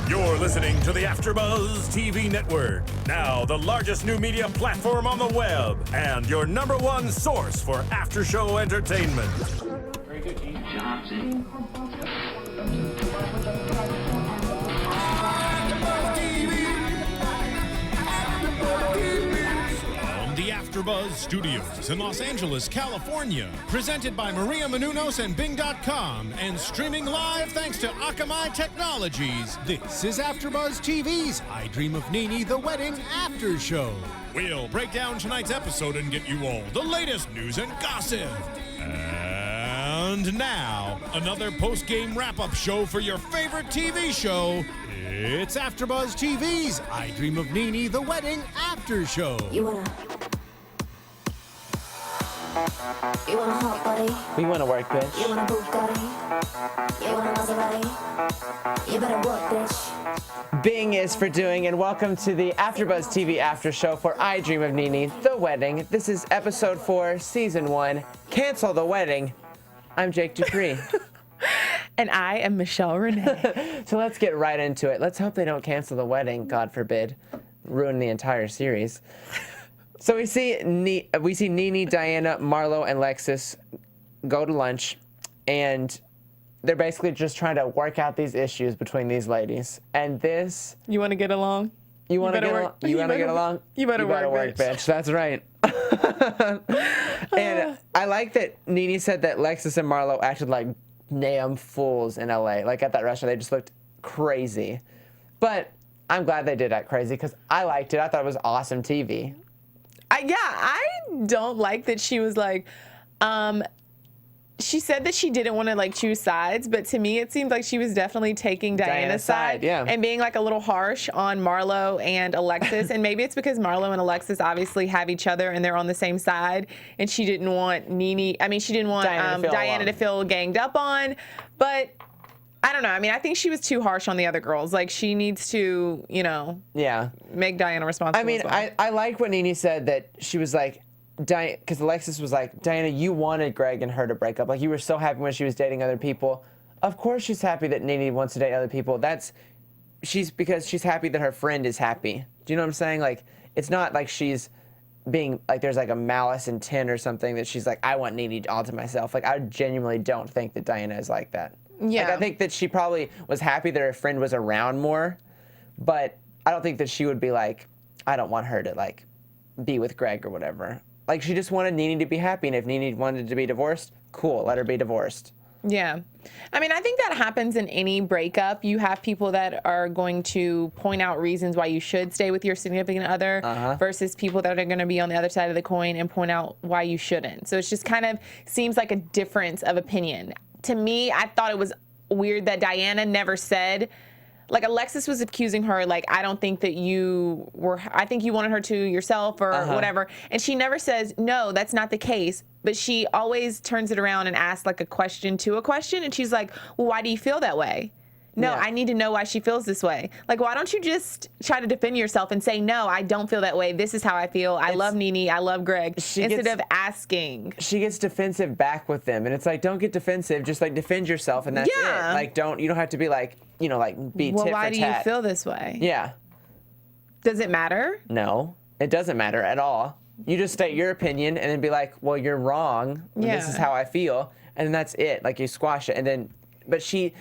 You're listening to the AfterBuzz TV network, now the largest new media platform on the web, and your #1 source for after-show entertainment. Very good, Gene. Johnson. From the AfterBuzz Studios in Los Angeles, California, presented by Maria Menounos and Bing.com, and streaming live thanks to Akamai Technologies. This is AfterBuzz TV's I Dream of NeNe, the wedding after show. We'll break down tonight's episode and get you all the latest news and gossip. And now, another post-game wrap-up show for your favorite TV show. It's AfterBuzz TV's I Dream of NeNe, the wedding after show. You wanna hot body? We want to work, bitch. You wanna Bugatti? You wanna Maserati? You better work, bitch. Bing is for doing, and welcome to the AfterBuzz TV after show for I Dream of NeNe, the wedding. This is episode 4, season 1. Cancel the wedding. I'm Jake DuPree. And I am Michelle Renee. So let's get right into it. Let's hope they don't cancel the wedding, God forbid. Ruin the entire series. So we see NeNe, Diana, Marlo, and Lexus go to lunch, and they're basically just trying to work out these issues between these ladies. And this... You want to get along? You want to get along? You want to get along? You better work, bitch. That's right. And I like that NeNe said that Lexus and Marlo acted like damn fools in LA. Like at that restaurant, they just looked crazy. But I'm glad they did act crazy because I liked it. I thought it was awesome TV. I don't like that she was like, she said that she didn't want to like choose sides, but to me it seemed like she was definitely taking Diana's side, yeah, and being like a little harsh on Marlo and Alexis. And maybe it's because Marlo and Alexis obviously have each other and they're on the same side, and she didn't want she didn't want Diana to feel ganged up on. But I don't know. I mean, I think she was too harsh on the other girls. Like, she needs to, make Diana responsible. I mean, as well. I like what NeNe said, that she was like, because Alexis was like, Diana, you wanted Gregg and her to break up. Like, you were so happy when she was dating other people. Of course she's happy that NeNe wants to date other people. Because she's happy that her friend is happy. Do you know what I'm saying? Like, it's not like she's being, like, there's like a malice intent or something that she's like, I want NeNe all to myself. Like, I genuinely don't think that Diana is like that. Yeah. Like, I think that she probably was happy that her friend was around more, but I don't think that she would be like, I don't want her to, like, be with Gregg or whatever. Like, she just wanted NeNe to be happy, and if NeNe wanted to be divorced, cool, let her be divorced. Yeah. I mean, I think that happens in any breakup. You have people that are going to point out reasons why you should stay with your significant other versus people that are going to be on the other side of the coin and point out why you shouldn't. So it's just kind of seems like a difference of opinion. To me, I thought it was weird that Diana never said, like, Alexis was accusing her, like, I don't think that you were, I think you wanted her to yourself or whatever. And she never says, no, that's not the case. But she always turns it around and asks, like, a question to a question. And she's like, well, why do you feel that way? No, I need to know why she feels this way. Like, why don't you just try to defend yourself and say, no, I don't feel that way. This is how I feel. I love NeNe. I love Gregg. Instead of asking. She gets defensive back with them. And it's like, don't get defensive. Just, like, defend yourself, and that's it. Like, you don't have to be like, be tit for tat. Well, why do you feel this way? Yeah. Does it matter? No, it doesn't matter at all. You just state your opinion and then be like, well, you're wrong. Yeah. This is how I feel. And then that's it. Like, you squash it. And then, but she's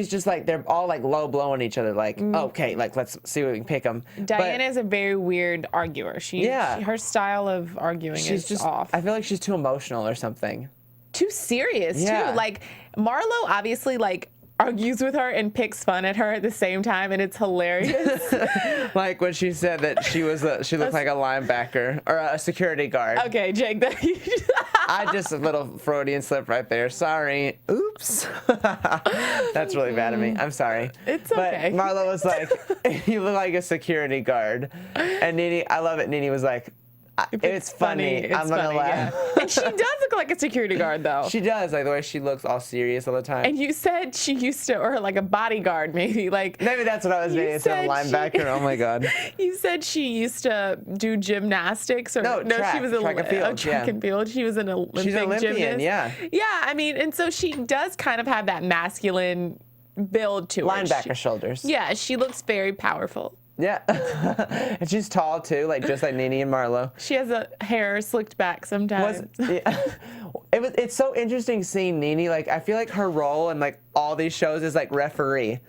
just like, they're all like low blowing each other. Like, okay, like, let's see what we can pick them. Diana is a very weird arguer. Her style of arguing is just off. I feel like she's too emotional or something. Too serious, too. Like, Marlo obviously, like, argues with her and picks fun at her at the same time, and it's hilarious. Like when she said that she looked like a linebacker or a security guard. Okay, Jake. I just a little Freudian slip right there. Sorry. Oops. That's really bad of me. I'm sorry. It's okay. But Marlo was like, you look like a security guard. And NeNe, I love it. NeNe was like, it's funny. I'm gonna laugh. Yeah. And she does look like a security guard, though. She does, like the way she looks all serious all the time. And you said she used to, or like a bodyguard, maybe. Like, maybe that's what I was meaning instead of linebacker. Oh my God. You said she used to do gymnastics, or no, she was track and field. Track and field. She was an Olympic She's an Olympian, gymnast. yeah. Yeah, I mean, and so she does kind of have that masculine build to her. Linebacker shoulders. Yeah, she looks very powerful. Yeah. And she's tall too, like just like NeNe and Marlo. She has a hair slicked back sometimes. It's so interesting seeing NeNe. Like, I feel like her role in like all these shows is like referee.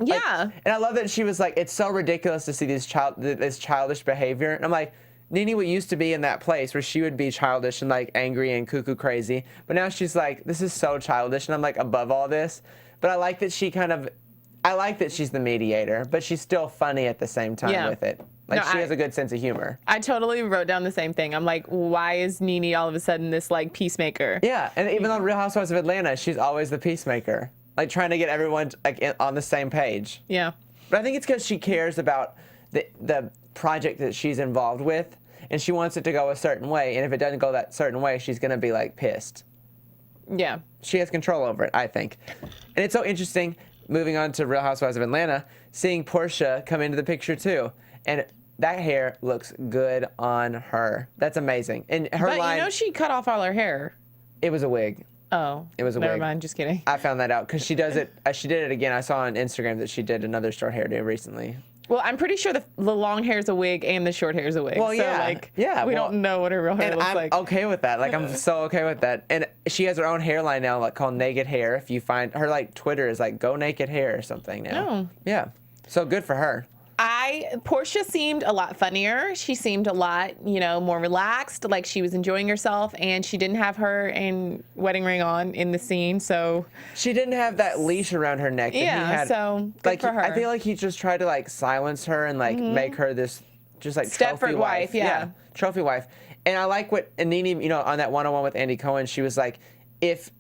Yeah. Like, and I love that she was like, it's so ridiculous to see this childish behavior. And I'm like, NeNe used to be in that place where she would be childish and like angry and cuckoo crazy. But now she's like, this is so childish and I'm like above all this. But I like that she's the mediator, but she's still funny at the same time with it. Like, she has a good sense of humor. I totally wrote down the same thing. I'm like, why is NeNe all of a sudden this like peacemaker? Yeah, and even on Real Housewives of Atlanta, she's always the peacemaker. Like, trying to get everyone like on the same page. Yeah. But I think it's because she cares about the project that she's involved with, and she wants it to go a certain way. And if it doesn't go that certain way, she's gonna be like pissed. Yeah. She has control over it, I think. And it's so interesting, moving on to Real Housewives of Atlanta, seeing Porsha come into the picture too. And that hair looks good on her. That's amazing. And her line, you know, she cut off all her hair. It was a wig. Oh. It was a never wig. mind, just kidding. I found that out because she does it. She did it again. I saw on Instagram that she did another short hairdo recently. Well, I'm pretty sure the long hair is a wig and the short hair is a wig. Well, so, yeah. like, Yeah, we well, don't know what her real hair And looks I'm like. okay with that. Like, I'm so okay with that. And she has her own hairline now, like called Naked Hair. If you find her, like, Twitter is like Go Naked Hair or something now. Oh. Yeah. So good for her. Porsha seemed a lot funnier. She seemed a lot, more relaxed, like she was enjoying herself, and she didn't have her and wedding ring on in the scene, so. She didn't have that leash around her neck that he had. So good for her. I feel like he just tried to like silence her and like make her this just like Stepford trophy wife. yeah. Trophy wife. And I like what NeNe, on that one-on-one with Andy Cohen, she was like, if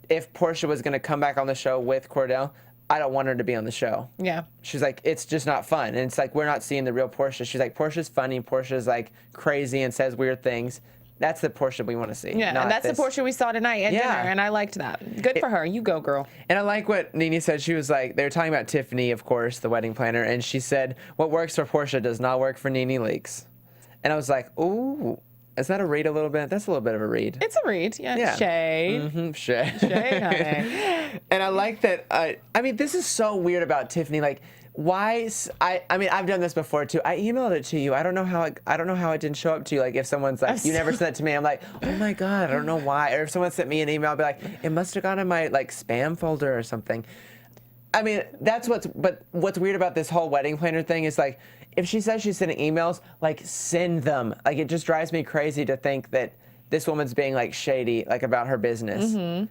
Porsha was gonna come back on the show with Cordell, I don't want her to be on the show. Yeah. She's like, it's just not fun. And it's like, we're not seeing the real Porsha. She's like, Portia's funny. Portia's like crazy and says weird things. That's the Porsha we want to see. Yeah, and that's the Porsha we saw tonight at dinner, and I liked that. Good for her. You go, girl. And I like what NeNe said. She was like, they were talking about Tiffany, of course, the wedding planner, and she said, what works for Porsha does not work for NeNe Leakes. And I was like, ooh. Is that a read a little bit? That's a little bit of a read. It's a read, yeah. Shade. Mm-hmm, shade. Shade, honey. And I like that. I mean, this is so weird about Tiffany. Like, why? I mean, I've done this before too. I emailed it to you. I don't know how it didn't show up to you. Like, if someone's like, you never sent it to me, I'm like, oh my god, I don't know why. Or if someone sent me an email, I'll be like, it must have gone in my like spam folder or something. I mean, what's weird about this whole wedding planner thing is like, if she says she's sending emails, like, send them. Like, it just drives me crazy to think that this woman's being like shady, like, about her business. Mm-hmm.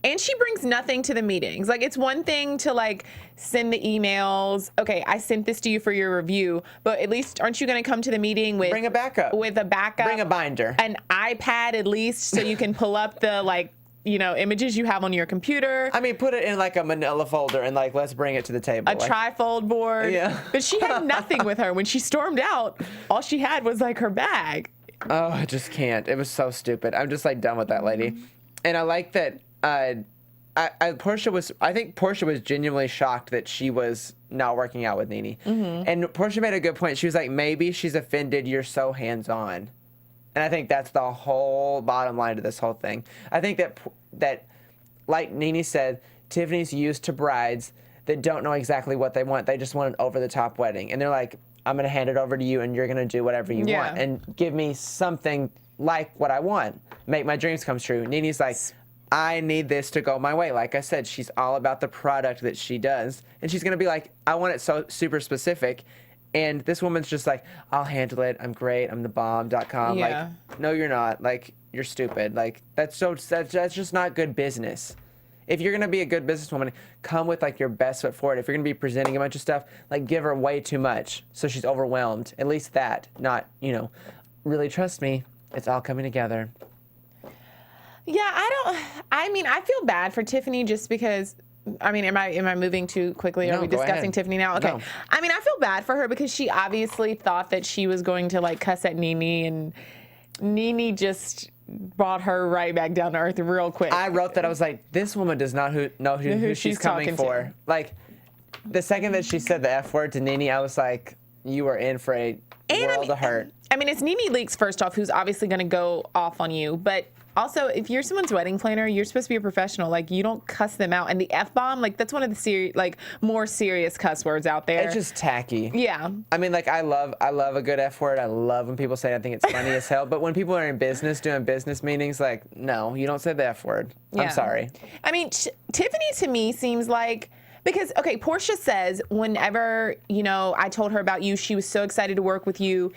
And she brings nothing to the meetings. Like, it's one thing to like send the emails. Okay, I sent this to you for your review, but at least aren't you going to come to the meeting with bring a backup? With a backup, bring a binder, an iPad at least, so you can pull up the like. Images you have on your computer. I mean, put it in like a manila folder and like, let's bring it to the table. A trifold board. Yeah. But she had nothing with her. When she stormed out, all she had was like her bag. Oh, I just can't. It was so stupid. I'm just like done with that lady. And I like that I think Porsha was genuinely shocked that she was not working out with NeNe. Mm-hmm. And Porsha made a good point. She was like, maybe she's offended you're so hands-on. And I think that's the whole bottom line to this whole thing. I think that like NeNe said, Tiffany's used to brides that don't know exactly what they want. They just want an over-the-top wedding. And they're like, I'm going to hand it over to you, and you're going to do whatever you want. And give me something like what I want. Make my dreams come true. NeNe's like, I need this to go my way. Like I said, she's all about the product that she does. And she's going to be like, I want it so super specific. And this woman's just like, I'll handle it. I'm great. I'm the bomb.com. Yeah. Like, no, you're not. Like, you're stupid. Like, that's just not good business. If you're going to be a good businesswoman, come with like your best foot forward. If you're going to be presenting a bunch of stuff, like give her way too much so she's overwhelmed. At least that, not, really trust me. It's all coming together. Yeah, I feel bad for Tiffany just because. I mean, am I moving too quickly? No, Are we go discussing ahead. Tiffany now? Okay. No. I mean, I feel bad for her because she obviously thought that she was going to like cuss at NeNe, and NeNe just brought her right back down to earth real quick. I wrote that. I was like, this woman does not know who she's coming for. To. Like, the second that she said the F word to NeNe, I was like, you are in for a world of hurt. I mean, it's NeNe Leakes, first off, who's obviously going to go off on you, but Also, if you're someone's wedding planner, you're supposed to be a professional. Like, you don't cuss them out. And the F-bomb, like, that's one of the more serious cuss words out there. It's just tacky. Yeah. I mean, like, I love a good F word. I love when people say it. I think it's funny as hell. But when people are in business, doing business meetings, like, no, you don't say the F word. Yeah. I'm sorry. I mean, Tiffany to me seems like, because, okay, Porsha says whenever, I told her about you, she was so excited to work with you.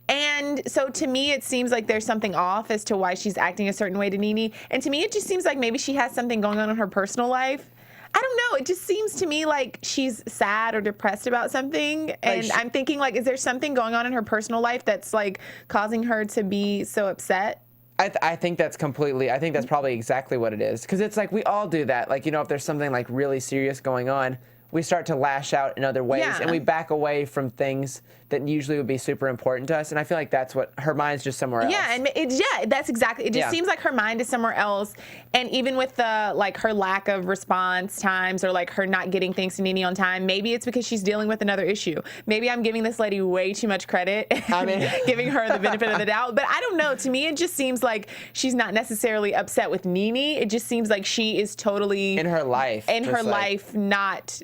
And so to me, it seems like there's something off as to why she's acting a certain way to NeNe. And to me, it just seems like maybe she has something going on in her personal life. I don't know. It just seems to me like she's sad or depressed about something. And I'm thinking, like, is there something going on in her personal life that's, like, causing her to be so upset? I think that's probably exactly what it is. Because it's like we all do that. Like, if there's something, like, really serious going on, we start to lash out in other ways, and we back away from things that usually would be super important to us. And I feel like that's what her mind's just somewhere else. Yeah, and that's exactly. It just seems like her mind is somewhere else. And even with the her lack of response times or like her not getting things to NeNe on time, maybe it's because she's dealing with another issue. Maybe I'm giving this lady way too much credit, giving her the benefit of the doubt. But I don't know. To me, it just seems like she's not necessarily upset with NeNe. It just seems like she is totally in her life. Not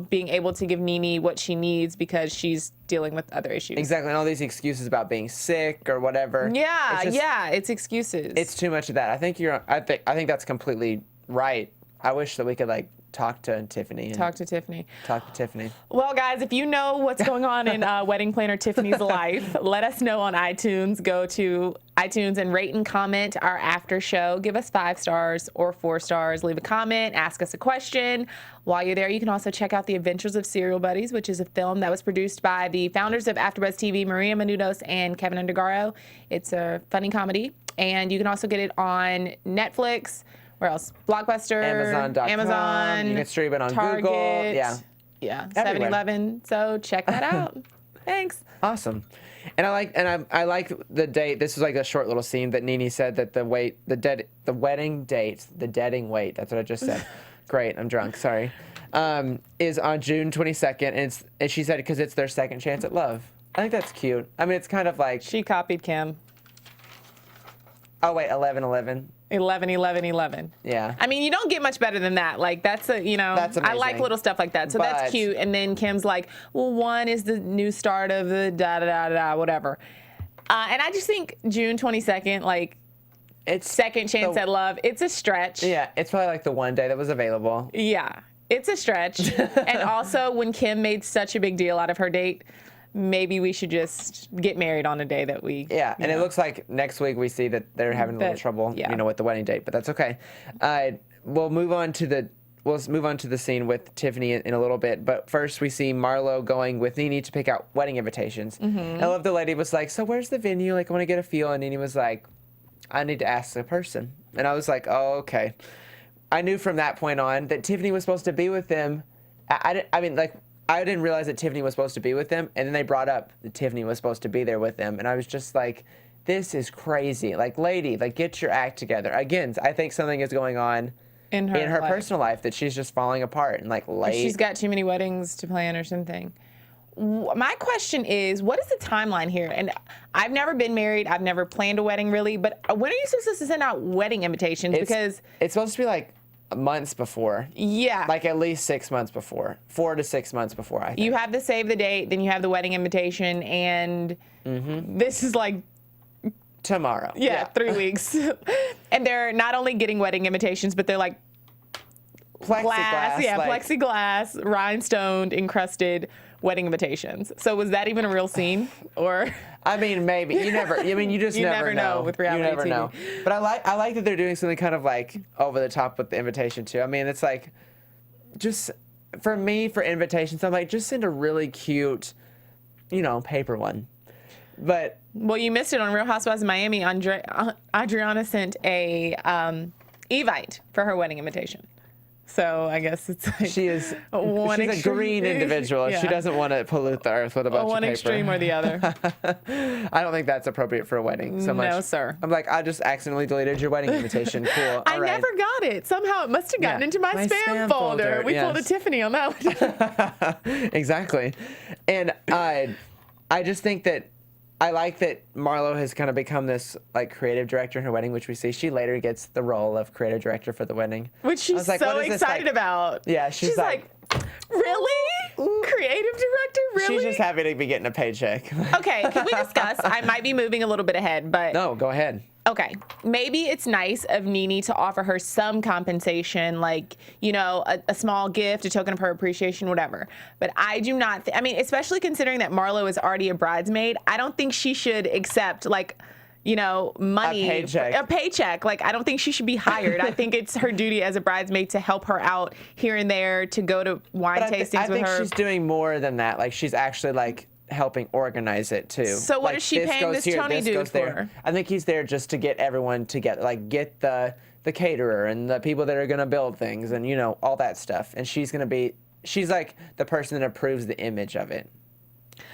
being able to give NeNe what she needs because she's dealing with other issues. Exactly, and all these excuses about being sick or whatever. Yeah, it's excuses. It's too much of that. I think that's completely right. I wish that we could talk to Tiffany. Talk to Tiffany. Well, guys, if you know what's going on in wedding planner Tiffany's life, let us know on iTunes. Go to iTunes and rate and comment our after show. Give us 5 stars or 4 stars. Leave a comment. Ask us a question. While you're there, you can also check out The Adventures of Serial Buddies, which is a film that was produced by the founders of AfterBuzz TV, Maria Menounos and Kevin Undergaro. It's a funny comedy. And you can also get it on Netflix. Where else? Blockbuster, Amazon. You can stream it on Target, Google. Yeah. 7-Eleven. So check that out. Thanks. Awesome. And I like the date. This is like a short little scene that NeNe said that the wedding date, the deading weight. That's what I just said. Great. I'm drunk. Sorry. Is on June 22nd, and she said because it's their second chance at love. I think that's cute. I mean, it's kind of like she copied Kim. Oh wait, 11-11. 11-11-11. Yeah. I mean, you don't get much better than that. Like, that's a, That's amazing. I like little stuff like that. So that's cute. And then Kim's like, well, 1 is the new start of the da-da-da-da, whatever. And I just think June 22nd, it's second chance at love. It's a stretch. Yeah, it's probably like the one day that was available. Yeah, it's a stretch. And also, when Kim made such a big deal out of her date, maybe we should just get married on a day that we... Yeah, and it looks like next week we see that they're having a little trouble, with the wedding date, but that's okay. We'll move on to the scene with Tiffany in a little bit, but first we see Marlo going with NeNe to pick out wedding invitations. Mm-hmm. I love the lady was like, so where's the venue? I want to get a feel. And NeNe was like, I need to ask the person. And I was like, oh, okay. I knew from that point on that Tiffany was supposed to be with them. I didn't realize that Tiffany was supposed to be with them, and then they brought up that Tiffany was supposed to be there with them, and I was just like, this is crazy. Lady, get your act together. Again, I think something is going on in her personal life that she's just falling apart and late. Or she's got too many weddings to plan or something. My question is, what is the timeline here? And I've never been married. I've never planned a wedding, really, but when are you supposed to send out wedding invitations? Because it's supposed to be months before. Yeah. At least 6 months before. 4 to 6 months before, I think. You have to save the date, then you have the wedding invitation, and this is tomorrow. Yeah, 3 weeks. And they're not only getting wedding invitations, but they're plexiglass. Plexiglass, rhinestoned, encrusted wedding invitations. So was that even a real scene? Or I mean, maybe. You just never know with reality You never TV. know. But I like that they're doing something kind of over the top with the invitation too. I mean, it's just for me, for invitations, I'm just send a really cute, paper one. But well, you missed it on Real Housewives of Miami. Adriana sent a Evite for her wedding invitation. So I guess it's she's a green individual. Yeah. She doesn't want to pollute the earth with a bunch of paper. One extreme or the other. I don't think that's appropriate for a wedding so much. No, sir. I'm I just accidentally deleted your wedding invitation. Cool. I never got it. Somehow it must have gotten into my spam folder. We pulled a Tiffany on that one. Exactly. And I just think that I like that Marlo has kind of become this like creative director in her wedding, which we see she later gets the role of creative director for the wedding. Which she's like, so what is this, excited like- about. Yeah, she's like, really? Creative director? Really? she's just happy to be getting a paycheck. Okay, can we discuss? I might be moving a little bit ahead, but No, go ahead. okay, maybe it's nice of NeNe to offer her some compensation, like, you know, a small gift, a token of her appreciation, whatever. But I do not, I mean, especially considering that Marlo is already a bridesmaid, I don't think she should accept, like, you know, money. A paycheck. Like, I don't think she should be hired. I think it's her duty as a bridesmaid to help her out here and there, to go to wine But tastings I with think her. she's doing more than that. Like, she's actually like helping organize it too. So what like, is she paying goes this here, Tony this dude goes there. for? I think he's there just to get everyone together, like get the caterer and the people that are gonna build things and, you know, all that stuff. And she's like the person that approves the image of it.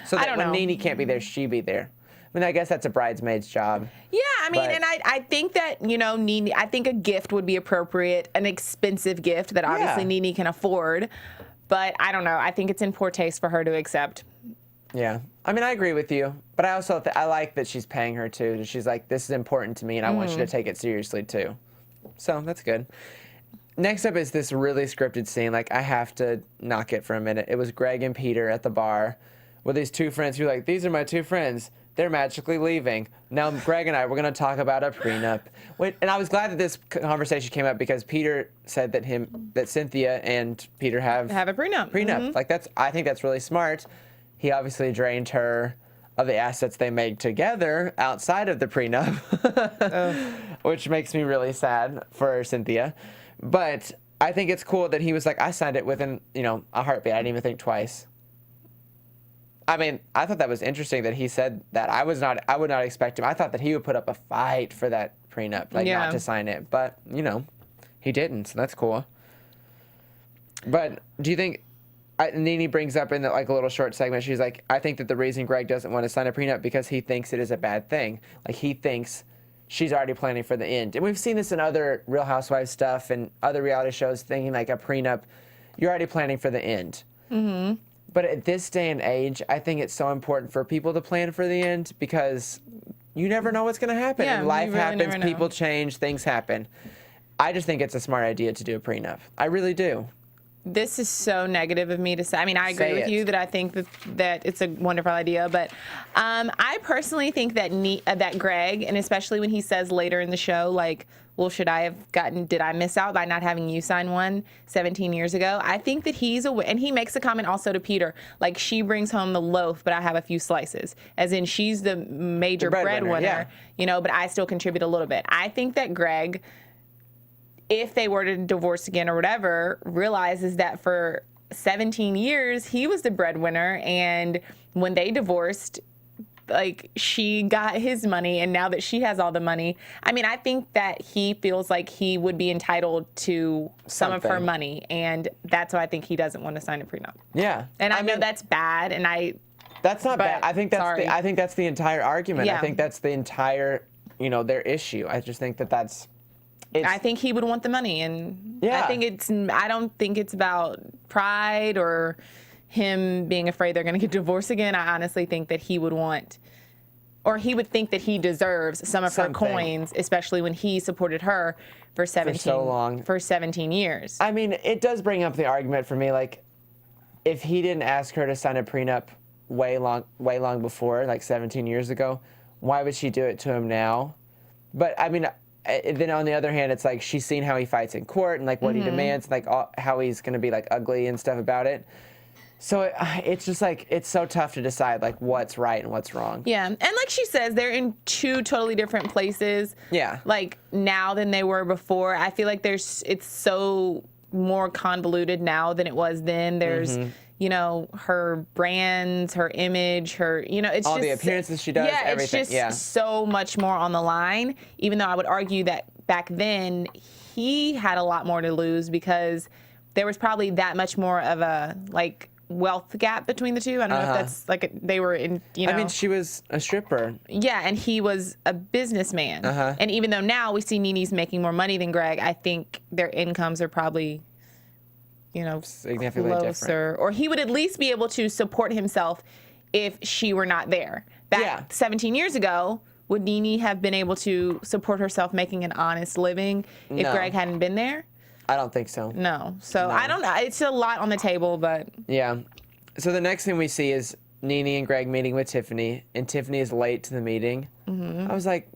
So that don't when know. NeNe can't be there, she be there. I mean, I guess that's a bridesmaid's job. Yeah, I mean, But- and I think that, you know, NeNe, I think a gift would be appropriate, an expensive gift that obviously Yeah. NeNe can afford. But I don't know. I think it's in poor taste for her to accept. Yeah. I mean, I agree with you, but I also I like that she's paying her too. She's like, this is important to me, and I want you to take it seriously too. So that's good. Next up is this really scripted scene. Like, I have to knock it for a minute. It was Gregg and Peter at the bar with these two friends who are like, these are my two friends. They're magically leaving. Now, Gregg and I, we're going to talk about a prenup. And I was glad that this conversation came up because Peter said that Cynthia and Peter have Have a prenup. Prenup. Like, I think that's really smart. He obviously drained her of the assets they made together outside of the prenup, which makes me really sad for Cynthia. But I think it's cool that he was like, I signed it within, you know, a heartbeat. I didn't even think twice. I mean, I thought that was interesting that he said that. I would not expect him. I thought that he would put up a fight for that prenup, like Yeah. not to sign it. But, you know, he didn't, so that's cool. But do you think, NeNe brings up in the, like a little short segment, she's like, I think that the reason Gregg doesn't want to sign a prenup because he thinks it is a bad thing. Like, he thinks she's already planning for the end. And we've seen this in other Real Housewives stuff and other reality shows, thinking like a prenup, you're already planning for the end. Mm-hmm. But at this day and age, I think it's so important for people to plan for the end because you never know what's going to happen. Yeah, And life you really happens, never know. people change, things happen. I just think it's a smart idea to do a prenup. I really do. This is so negative of me to say. I mean, I agree Say with it. you that I think that it's a wonderful idea, but I personally think that that Gregg, and especially when he says later in the show, like, well, did I miss out by not having you sign one 17 years ago? I think that and he makes a comment also to Peter, like, she brings home the loaf, but I have a few slices, as in she's the major breadwinner, yeah. you know, but I still contribute a little bit. I think that Gregg, if they were to divorce again or whatever, realizes that for 17 years, he was the breadwinner. And when they divorced, like, she got his money. And now that she has all the money, I mean, I think that he feels like he would be entitled to some of her Something. money. And that's why I think he doesn't want to sign a prenup. Yeah. And I know mean, that's bad. And that's not bad. but I think that's sorry. I think that's the entire argument. Yeah. I think that's the entire, you know, their issue. I just think that's I think he would want the money, and Yeah. I don't think it's about pride or him being afraid they're going to get divorced again. I honestly think that he would want, or he would think that he deserves some of her Something. coins, especially when he supported her for 17 years. I mean, it does bring up the argument for me, like, if he didn't ask her to sign a prenup way long before, like 17 years ago, why would she do it to him now? But I mean, then on the other hand, it's like she's seen how he fights in court and like what he demands, like how he's gonna be like ugly and stuff about it. So it's just like, it's so tough to decide like what's right and what's wrong. Yeah, and like she says, they're in two totally different places. Yeah. Like now than they were before. I feel like it's so more convoluted now than it was then. There's, you know, her brands, her image, her, you know, it's All just the appearances she does, yeah, everything. it's just so much more on the line. Even though I would argue that back then he had a lot more to lose because there was probably that much more of a like wealth gap between the two. I don't know if that's like they were in, you know. I mean, she was a stripper. Yeah, and he was a businessman. And even though now we see NeNe's making more money than Gregg, I think their incomes are probably, you know, Significantly closer. different. Or he would at least be able to support himself if she were not there. Back 17 years ago, would NeNe have been able to support herself making an honest living if No. Gregg hadn't been there? I don't think so. No. So I don't know. It's a lot on the table, but Yeah. So the next thing we see is NeNe and Gregg meeting with Tiffany, and Tiffany is late to the meeting. I was like,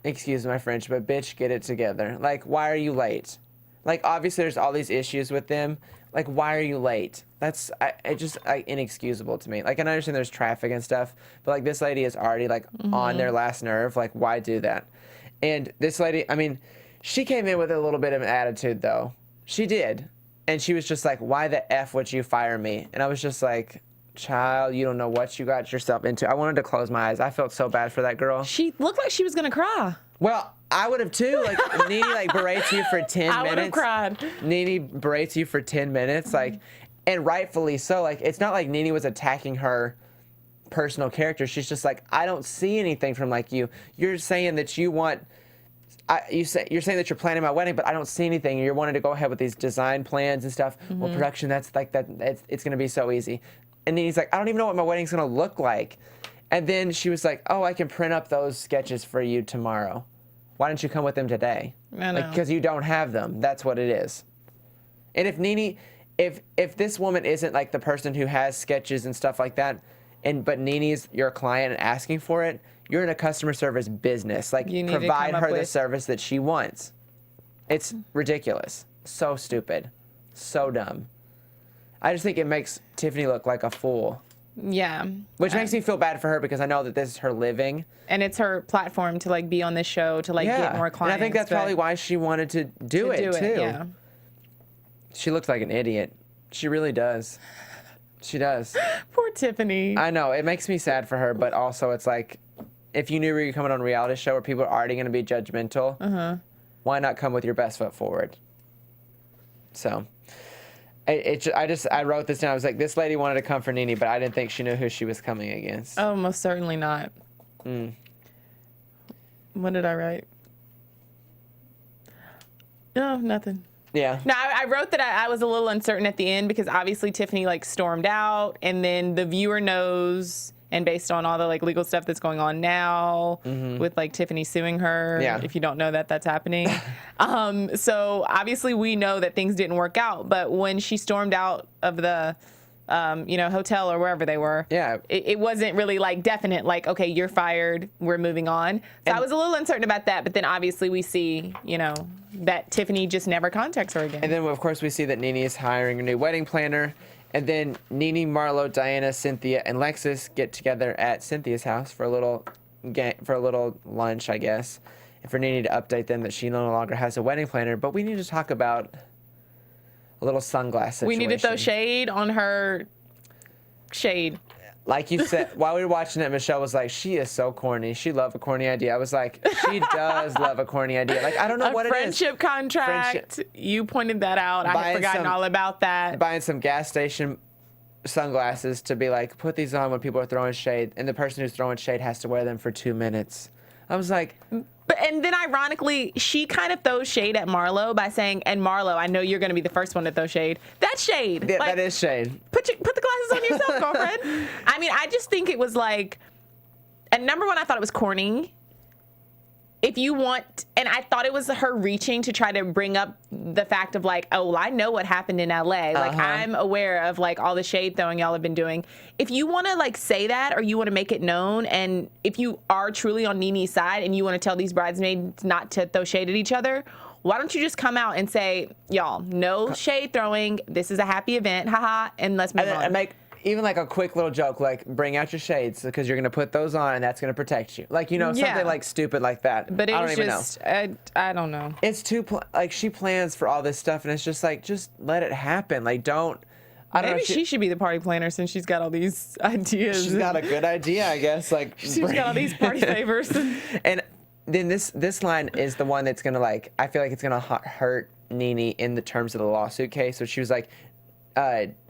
excuse my French, but bitch, get it together. Like, why are you late? Like, obviously there's all these issues with them. Like, why are you late? That's just inexcusable to me. Like, I understand there's traffic and stuff, but like this lady is already like on their last nerve. Like, why do that? And this lady, I mean, she came in with a little bit of an attitude though. She did. And she was just like, why the F would you fire me? And I was just like, child, you don't know what you got yourself into. I wanted to close my eyes. I felt so bad for that girl. she looked like she was going to cry. Well, I would have too. Like, NeNe like berates you for 10 minutes. I would have cried. NeNe berates you for 10 minutes, like, and rightfully so. Like, it's not like NeNe was attacking her personal character. She's just like, I don't see anything from like you. You're saying that you want, you're saying that you're planning my wedding, but I don't see anything. You're wanting to go ahead with these design plans and stuff. Well, production, that's like that. It's gonna be so easy. And then he's like, I don't even know what my wedding's gonna look like. And then she was like, oh, I can print up those sketches for you tomorrow. Why didn't you come with them today? I know. Like, because you don't have them. That's what it is. And if NeNe, if this woman isn't like the person who has sketches and stuff like that, but NeNe's your client and asking for it, you're in a customer service business. Like, You need to provide come up her the with- service that she wants. It's ridiculous. So stupid. So dumb. I just think it makes Tiffany look like a fool. Yeah. Which makes me feel bad for her because I know that this is her living. And it's her platform to like be on this show to like get more clients. And I think that's but probably why she wanted to do it too. Yeah. She looks like an idiot. She really does. She does. Poor Tiffany. I know. It makes me sad for her, but also it's like, if you knew you were coming on a reality show where people are already going to be judgmental, why not come with your best foot forward? So, I wrote this down. I was like, this lady wanted to come for NeNe, but I didn't think she knew who she was coming against. Oh, most certainly not. What did I write? No, nothing. Yeah. No, I wrote that I was a little uncertain at the end because obviously Tiffany like stormed out, and then the viewer knows, and based on all the like legal stuff that's going on now with like Tiffany suing her. Yeah. If you don't know that, that's happening. So obviously we know that things didn't work out, but when she stormed out of the hotel or wherever they were. Yeah. It wasn't really like definite, like, okay, you're fired, we're moving on. So I was a little uncertain about that, but then obviously we see, that Tiffany just never contacts her again. And then, of course, we see that NeNe is hiring a new wedding planner. And then NeNe, Marlo, Diana, Cynthia, and Lexus get together at Cynthia's house for a little lunch, I guess. And for NeNe to update them that she no longer has a wedding planner. But we need to talk about a little sunglass situation. We need to throw shade on her shade. Like you said, while we were watching it, Michelle was like, she is so corny. She loves a corny idea. I was like, she does love a corny idea. Like, I don't know what it is. Friendship contract. You pointed that out. I had forgotten all about that. Buying some gas station sunglasses to be like, put these on when people are throwing shade. And the person who's throwing shade has to wear them for 2 minutes. I was like... And then ironically, she kind of throws shade at Marlo by saying, and Marlo, I know you're going to be the first one to throw shade. That's shade. Yeah, that is shade. Put the glasses on yourself, girlfriend. I mean, I just think it was like, and number one, I thought it was corny. If you want, and I thought it was her reaching to try to bring up the fact of like, oh, well, I know what happened in LA. Like, I'm aware of like all the shade throwing y'all have been doing. If you want to like say that, or you want to make it known, and if you are truly on NeNe's side and you want to tell these bridesmaids not to throw shade at each other, why don't you just come out and say, y'all, no shade throwing. This is a happy event, haha, and let's move on. And make even like a quick little joke, like bring out your shades because you're gonna put those on and that's gonna protect you. Like something like stupid like that. But it I don't was even just, know. I don't know. It's too like she plans for all this stuff and it's just like just let it happen. Like don't. I don't know. Maybe she should be the party planner since she's got all these ideas. She's got a good idea, I guess. Like she's got all these party favors. And then this line is the one that's gonna like I feel like it's gonna hurt NeNe in the terms of the lawsuit case. So she was like,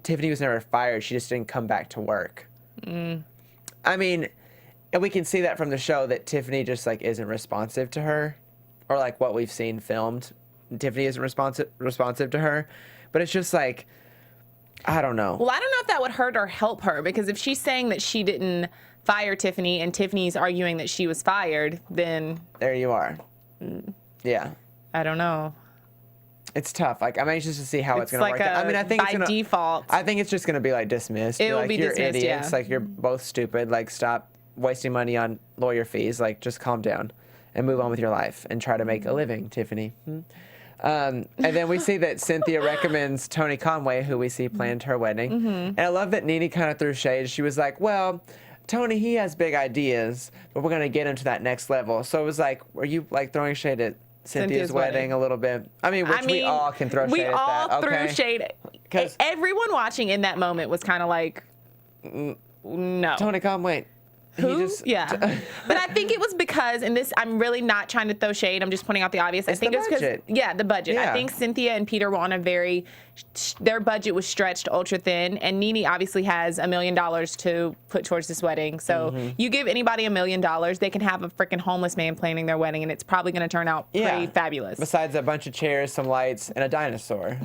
Tiffany was never fired. She just didn't come back to work. I mean, and we can see that from the show that Tiffany just like isn't responsive to her, or like what we've seen filmed. Tiffany isn't responsive to her, but it's just like, I don't know. Well, I don't know if that would hurt or help her, because if she's saying that she didn't fire Tiffany and Tiffany's arguing that she was fired, then there you are. Yeah. I don't know. It's tough. Like, I'm anxious to see how it's going to like work out. I mean, I think by it's gonna, default. I think it's just going to be like dismissed. It will like, be you're dismissed, idiots. yeah. Like, you're both stupid. Like, stop wasting money on lawyer fees. Like, just calm down and move on with your life and try to make a living, Tiffany. And then we see that Cynthia recommends Tony Conway, who we see planned her wedding. And I love that NeNe kind of threw shade. She was like, well, Tony, he has big ideas, but we're going to get him to that next level. So it was like, were you like throwing shade at Cynthia's wedding a little bit? I mean, we all can throw shade at that. We all okay? threw shade. 'Cause everyone watching in that moment was kind of like, no. Tony Conway. Who? Yeah. But I think it was because, and this, I'm really not trying to throw shade. I'm just pointing out the obvious. I think the it was because, budget. yeah, the budget. Yeah. I think Cynthia and Peter were on a their budget was stretched ultra thin. And NeNe obviously has $1 million to put towards this wedding. So you give anybody $1 million, they can have a freaking homeless man planning their wedding, and it's probably going to turn out pretty fabulous. Besides a bunch of chairs, some lights, and a dinosaur.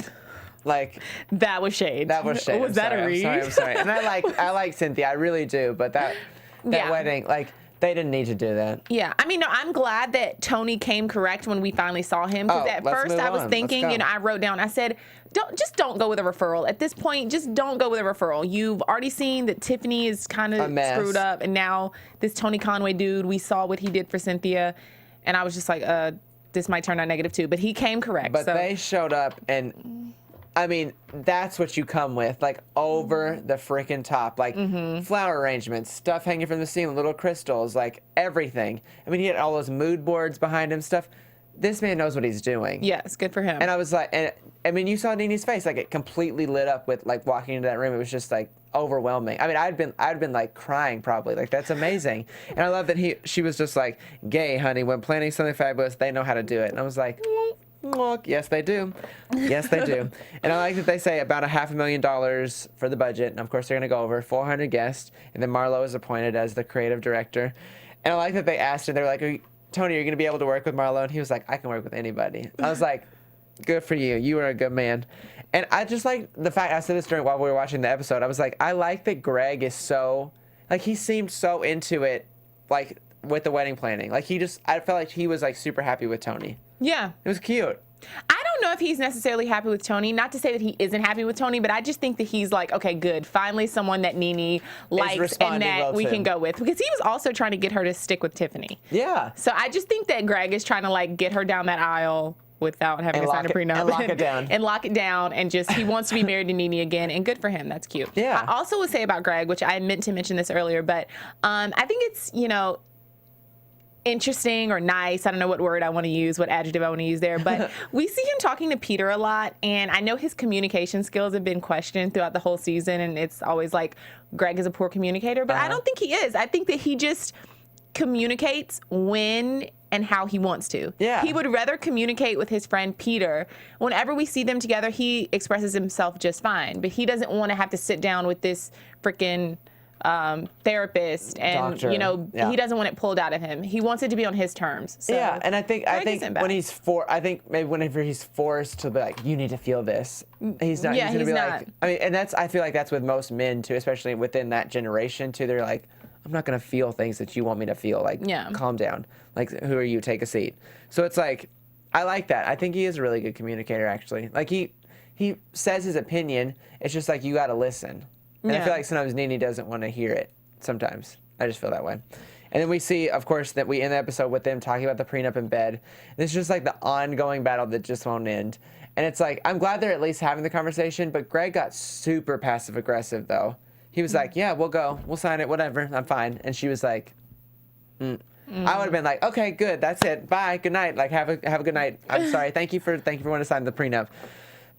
Like, that was shade. that was shade. Was that a read? I'm sorry. And I like Cynthia. I really do. But that wedding, like, they didn't need to do that. Yeah, I mean, no, I'm glad that Tony came correct when we finally saw him. Because at first I was thinking, I wrote down, I said, don't go with a referral. At this point, just don't go with a referral. You've already seen that Tiffany is kind of screwed up, and now this Tony Conway dude, we saw what he did for Cynthia, and I was just like, this might turn out negative too. But he came correct. But so. they showed up, and I mean, that's what you come with, like, over the freaking top, like flower arrangements, stuff hanging from the ceiling, little crystals, like everything. I mean, he had all those mood boards behind him, stuff. This man knows what he's doing. Yes, good for him. And I was like, and I mean, you saw NeNe's face, like, it completely lit up with, like, walking into that room. It was just like overwhelming. I mean, I'd been like crying probably. Like, that's amazing. And I love that she was just like, gay, honey, when planning something fabulous, they know how to do it. And I was like, look, yes, they do. Yes, they do. And I like that they say about $500,000 for the budget. And of course, they're going to go over 400 guests. And then Marlo is appointed as the creative director. And I like that they asked him, they were like, Tony, are you going to be able to work with Marlo? And he was like, I can work with anybody. I was like, good for you. You are a good man. And I just like the fact, I said this while we were watching the episode, I was like, I like that Gregg is so, like, he seemed so into it, like, with the wedding planning. Like, I felt like he was, like, super happy with Tony. Yeah. It was cute. I don't know if he's necessarily happy with Tony. Not to say that he isn't happy with Tony, but I just think that he's like, okay, good. Finally, someone that NeNe likes and that we can go with. Because he was also trying to get her to stick with Tiffany. Yeah. So I just think that Gregg is trying to, like, get her down that aisle without having to sign a prenup. And lock it down. And lock it down. And just, he wants to be married to NeNe again. And good for him. That's cute. Yeah. I also would say about Gregg, which I meant to mention this earlier, but I think it's, interesting or nice. I don't know what word I want to use, what adjective I want to use there, but we see him talking to Peter a lot, and I know his communication skills have been questioned throughout the whole season, and it's always like Gregg is a poor communicator, but I don't think he is. I think that he just communicates when and how he wants to. Yeah. He would rather communicate with his friend Peter. Whenever we see them together, he expresses himself just fine, but he doesn't want to have to sit down with this freaking therapist, and Doctor. He doesn't want it pulled out of him. He wants it to be on his terms. So yeah, and I think isn't bad. when whenever he's forced to be like, you need to feel this, he's not. Yeah, he's gonna be not. like, I mean, and I feel like that's with most men too, especially within that generation too. They're like, I'm not gonna feel things that you want me to feel. Like, calm down. Like, who are you? Take a seat. So it's like, I like that. I think he is a really good communicator, actually. Like, he says his opinion. It's just like, you got to listen. And I feel like sometimes NeNe doesn't want to hear it. Sometimes. I just feel that way. And then we see, of course, that we end the episode with them talking about the prenup in bed. And it's just like the ongoing battle that just won't end. And it's like, I'm glad they're at least having the conversation, but Gregg got super passive aggressive though. He was like, yeah, we'll go. We'll sign it, whatever. I'm fine. And she was like, I would have been like, okay, good. That's it. Bye. Good night. Like, have a good night. I'm sorry. Thank you for wanting to sign the prenup.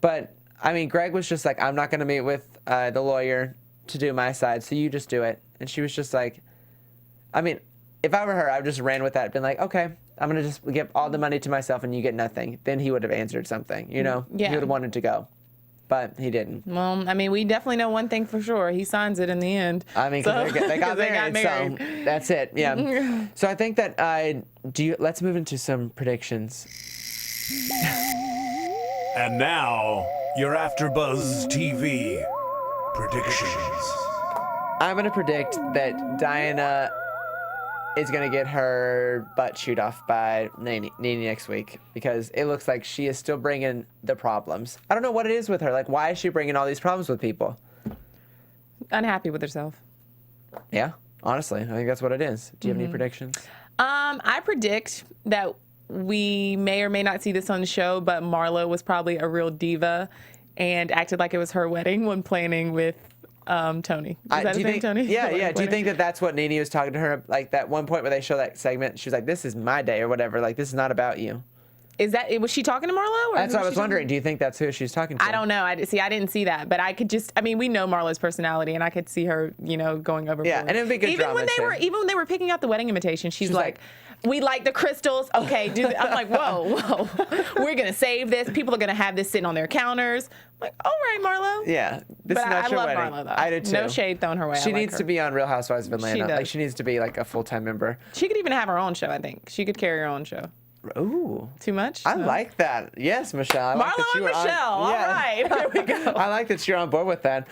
But I mean, Gregg was just like, I'm not going to meet with the lawyer to do my side, so you just do it. And she was just like, I mean, if I were her, I would just ran with that, been like, okay, I'm going to just give all the money to myself and you get nothing. Then he would have answered something, Yeah. He would have wanted to go. But he didn't. Well, I mean, we definitely know one thing for sure. He signs it in the end. I mean, because they got married, so that's it. Yeah. So I think that let's move into some predictions. And now, your AfterBuzz TV predictions. I'm going to predict that Diana is going to get her butt chewed off by NeNe next week because it looks like she is still bringing the problems. I don't know what it is with her. Like, why is she bringing all these problems with people? Unhappy with herself. Yeah, honestly, I think that's what it is. Do you have any predictions? I predict that we may or may not see this on the show, but Marlo was probably a real diva and acted like it was her wedding when planning with Tony. Is that his name, Tony? Yeah, yeah. Do you think that that's what NeNe was talking to her, like that one point where they show that segment? She was like, "This is my day" or whatever. Like, this is not about you. Was she talking to Marlo? Or that's what I was wondering. Do you think that's who she's talking to? I don't know. I didn't see that, but I could just. I mean, we know Marlo's personality, and I could see her, going overboard. Yeah, and it'd be good drama even when they were picking out the wedding invitation, she's like, "We like the crystals. Okay, I'm like, whoa, we're gonna save this. People are gonna have this sitting on their counters. I'm like, all right, Marlo. Yeah, this is not I your love wedding. Marlo though. I do too. No shade thrown her way. She needs to be on Real Housewives of Atlanta. Like, she needs to be like a full-time member. She could even have her own show. I think she could carry her own show. Ooh. Too much? I like that. Yes, Michelle. I like Marlo that you and were Michelle. All right. There we go. I like that you're on board with that.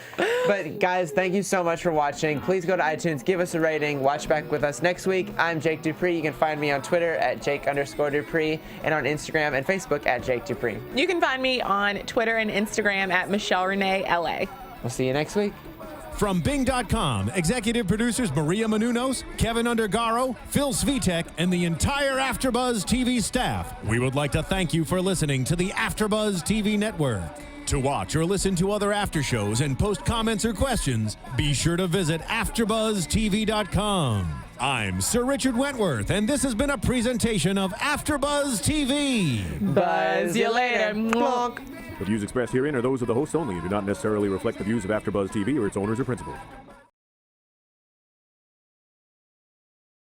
But guys, thank you so much for watching. Please go to iTunes, give us a rating, watch back with us next week. I'm Jake DuPree. You can find me on Twitter at Jake_DuPree and on Instagram and Facebook at Jake DuPree. You can find me on Twitter and Instagram at Michelle Renee LA. We'll see you next week. From Bing.com, executive producers Maria Menounos, Kevin Undergaro, Phil Svitek, and the entire AfterBuzz TV staff, we would like to thank you for listening to the AfterBuzz TV network. To watch or listen to other after shows and post comments or questions, be sure to visit AfterBuzzTV.com. I'm Sir Richard Wentworth, and this has been a presentation of AfterBuzz TV. Buzz you later. Mwah. The views expressed herein are those of the hosts only and do not necessarily reflect the views of AfterBuzz TV or its owners or principals.